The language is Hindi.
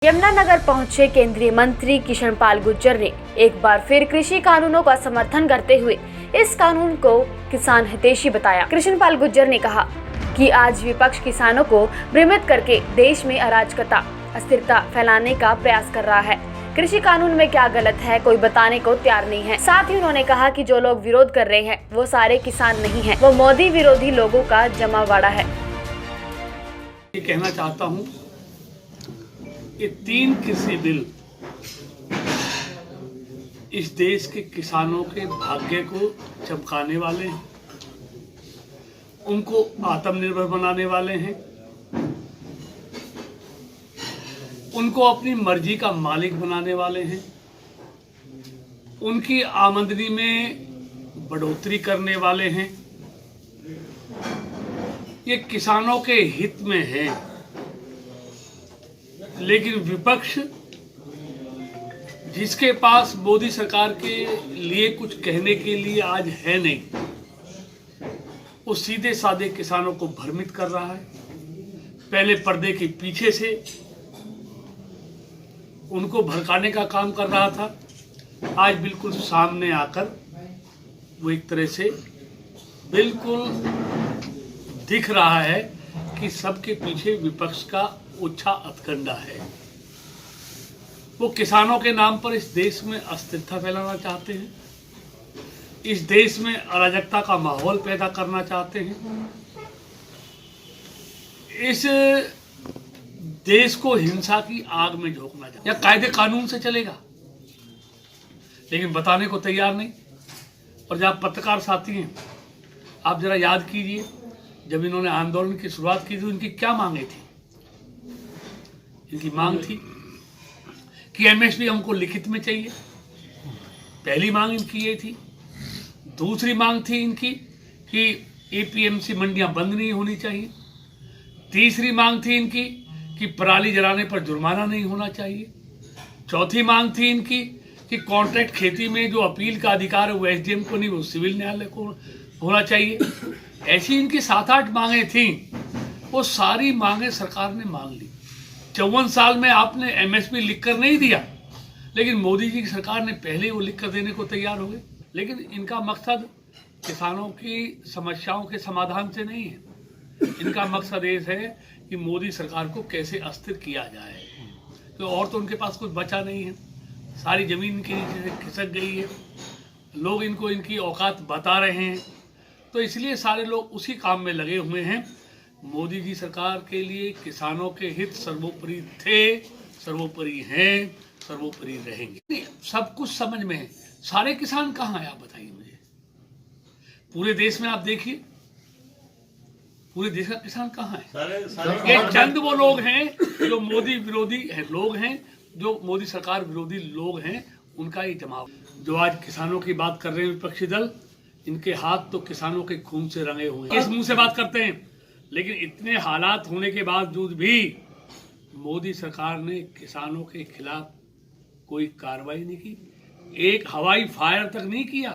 यमुनानगर पहुंचे केंद्रीय मंत्री किशन पाल गुर्जर ने एक बार फिर कृषि कानूनों का समर्थन करते हुए इस कानून को किसान हितैषी बताया। किशन पाल गुर्जर ने कहा कि आज विपक्ष किसानों को भ्रमित करके देश में अराजकता, अस्थिरता फैलाने का प्रयास कर रहा है। कृषि कानून में क्या गलत है कोई बताने को तैयार नहीं है। साथ ही उन्होंने कहा कि जो लोग विरोध कर रहे हैं वो सारे किसान नहीं हैं, वो मोदी विरोधी लोगों का जमावड़ा है। ये कहना चाहता हूँ ये 3 कृषि बिल इस देश के किसानों के भाग्य को चमकाने वाले हैं, उनको आत्मनिर्भर बनाने वाले हैं, उनको अपनी मर्जी का मालिक बनाने वाले हैं, उनकी आमदनी में बढ़ोतरी करने वाले हैं। ये किसानों के हित में है, लेकिन विपक्ष जिसके पास मोदी सरकार के लिए कुछ कहने के लिए आज है नहीं, वो सीधे साधे किसानों को भ्रमित कर रहा है। पहले पर्दे के पीछे से उनको भड़काने का काम कर रहा था, आज बिल्कुल सामने आकर वो एक तरह से बिल्कुल दिख रहा है कि सबके पीछे विपक्ष का उच्छा हथकंडा है। वो किसानों के नाम पर इस देश में अस्थिरता फैलाना चाहते हैं, इस देश में अराजकता का माहौल पैदा करना चाहते हैं, इस देश को हिंसा की आग में झोंकना चाहते हैं। या कायदे कानून से चलेगा, लेकिन बताने को तैयार नहीं। और जब पत्रकार साथी हैं, आप जरा याद कीजिए, जब इन्होंने आंदोलन की शुरुआत की थी, इनकी क्या मांगे थी? इनकी मांग थी कि एमएसपी हमको लिखित में चाहिए। पहली मांग इनकी ये थी। दूसरी मांग थी इनकी कि एपीएमसी मंडियां बंद नहीं होनी चाहिए। तीसरी मांग थी इनकी कि पराली जलाने पर जुर्माना नहीं होना चाहिए। चौथी मांग थी इनकी कि कॉन्ट्रैक्ट खेती में जो अपील का अधिकार है वो एसडीएम को नहीं, वो सिविल न्यायालय को होना चाहिए। ऐसी इनकी 7-8 मांगे थी। वो सारी मांगे सरकार ने मान ली। 54 साल में आपने एमएसपी लिखकर नहीं दिया, लेकिन मोदी जी की सरकार ने पहले ही वो लिखकर देने को तैयार हो गए। लेकिन इनका मकसद किसानों की समस्याओं के समाधान से नहीं है। इनका मकसद ये है कि मोदी सरकार को कैसे अस्थिर किया जाए। तो और तो उनके पास कुछ बचा नहीं है, सारी जमीन के नीचे से खिसक गई है। लोग इनको इनकी औकात बता रहे हैं, तो इसलिए सारे लोग उसी काम में लगे हुए हैं। मोदी जी सरकार के लिए किसानों के हित सर्वोपरि थे, सर्वोपरि हैं, सर्वोपरि रहेंगे। सब कुछ समझ में है। सारे किसान कहाँ हैं आप बताइए मुझे। पूरे देश में आप देखिए, पूरे देश का किसान कहाँ है? ये चंद वो लोग हैं जो मोदी विरोधी लोग हैं, जो मोदी सरकार विरोधी लोग हैं, उनका ही जमाव। जो आज किसानों की बात कर रहे हैं विपक्षी दल, इनके हाथ तो किसानों के खून से रंगे हुए हैं। इस मुंह से बात करते हैं, लेकिन इतने हालात होने के बावजूद भी मोदी सरकार ने किसानों के खिलाफ कोई कार्रवाई नहीं की, एक हवाई फायर तक नहीं किया।